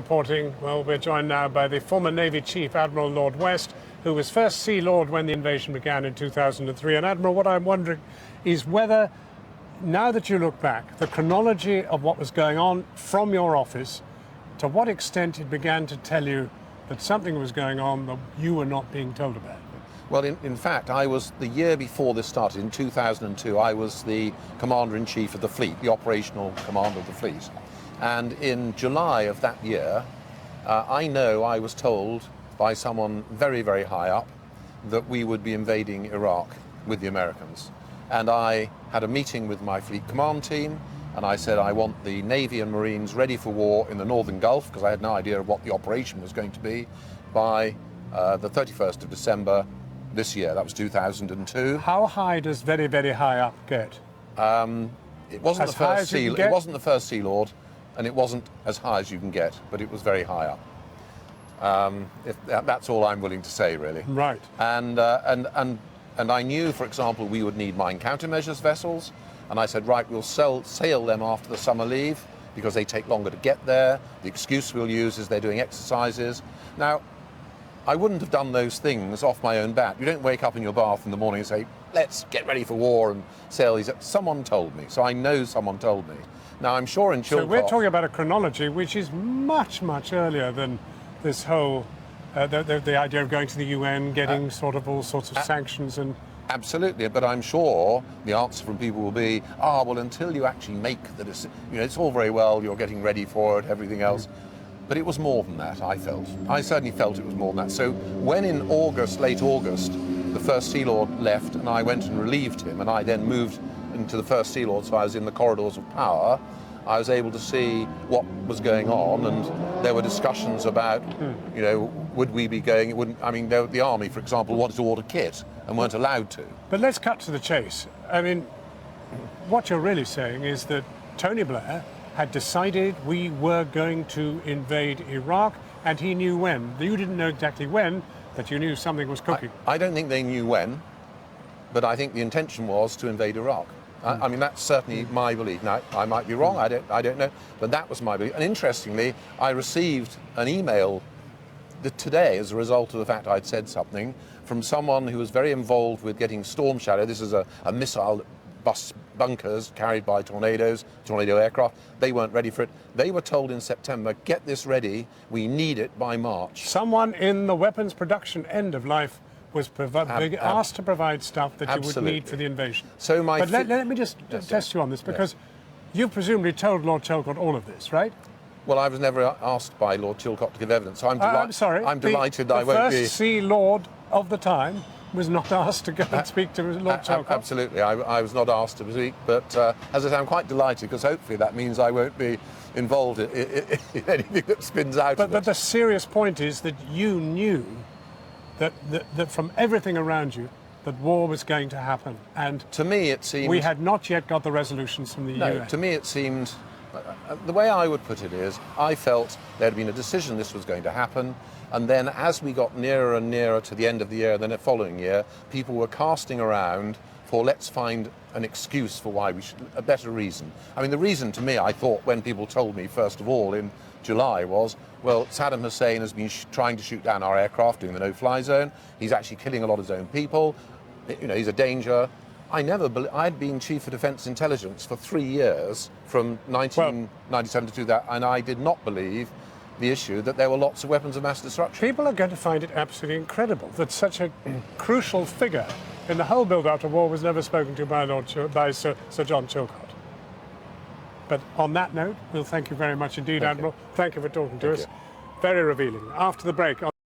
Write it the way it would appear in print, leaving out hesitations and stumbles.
reporting. Well, we're joined now by the former Navy Chief Admiral Lord West, who was first Sea Lord when the invasion began in 2003. And Admiral, what I'm wondering is whether, now that you look back, the chronology of what was going on from your office, to what extent it began to tell you that something was going on that you were not being told about. Well, in fact, I was, the year before this started, in 2002, I was the Commander-in-Chief of the fleet, the operational commander of the fleet. And in July of that year, I know I was told by someone very, very high up that we would be invading Iraq with the Americans. And I had a meeting with my fleet command team, and I said I want the Navy and Marines ready for war in the Northern Gulf, because I had no idea of what the operation was going to be, by the 31st of December this year. That was 2002. How high does very, very high up get? It wasn't the first Sea Lord, and it wasn't as high as you can get, but it was very high up. That's all I'm willing to say, really. Right. And I knew, for example, we would need mine countermeasures vessels, and I said, right, we'll sail them after the summer leave because they take longer to get there. The excuse we'll use is they're doing exercises. Now, I wouldn't have done those things off my own bat. You don't wake up in your bath in the morning and say, let's get ready for war and sail these. Someone told me, so I know someone told me. Now, I'm sure in Chilcot... So we're talking about a chronology which is much, much earlier than this whole, the idea of going to the UN, getting sort of all sorts of sanctions and... Absolutely, but I'm sure the answer from people will be, well, until you actually make the decision, it's all very well, you're getting ready for it, everything else. But it was more than that, I felt. I certainly felt it was more than that. So when in August, late August, the first Sea Lord left and I went and relieved him, and I then moved into the first Sea Lord, so I was in the corridors of power, I was able to see what was going on, and there were discussions about, would we be going, the Army, for example, wanted to order kit and weren't allowed to. But let's cut to the chase. I mean, what you're really saying is that Tony Blair had decided we were going to invade Iraq, and he knew when. You didn't know exactly when, but you knew something was cooking. I don't think they knew when, but I think the intention was to invade Iraq. I mean, that's certainly my belief. Now, I might be wrong, I don't know, but that was my belief. And interestingly, I received an email today as a result of the fact I'd said something from someone who was very involved with getting Storm Shadow. This is a missile bus bunkers carried by tornado aircraft. They weren't ready for it. They were told in September, get this ready, we need it by March. Someone in the weapons production end of life was asked to provide stuff that you would need for the invasion. So let me just test you on this, because you presumably told Lord Chilcot all of this, right? Well, I was never asked by Lord Chilcot to give evidence, so I'm sorry. I'm delighted I won't be... The first Sea Lord of the time was not asked to go and speak to Lord Chilcot. Absolutely, I was not asked to speak, but as I say, I'm quite delighted, because hopefully that means I won't be involved in anything that spins out of it. But the serious point is that you knew that from everything around you, that war was going to happen. And to me it seemed... We had not yet got the resolutions from the UN. No, to me it seemed... The way I would put it is, I felt there had been a decision this was going to happen, and then as we got nearer and nearer to the end of the year, then the following year, people were casting around for let's find an excuse for why we should, a better reason. I mean, the reason to me, I thought, when people told me, first of all, in July was, well, Saddam Hussein has been trying to shoot down our aircraft, doing the no-fly zone. He's actually killing a lot of his own people. He's a danger. I'd been Chief of Defence Intelligence for 3 years, from 1997 to 2000, and I did not believe the issue that there were lots of weapons of mass destruction. People are going to find it absolutely incredible that such a crucial figure in the whole build-up to war was never spoken to by Sir John Chilcot. But on that note, we'll thank you very much indeed, Admiral. Thank you for talking to us. Very revealing. After the break...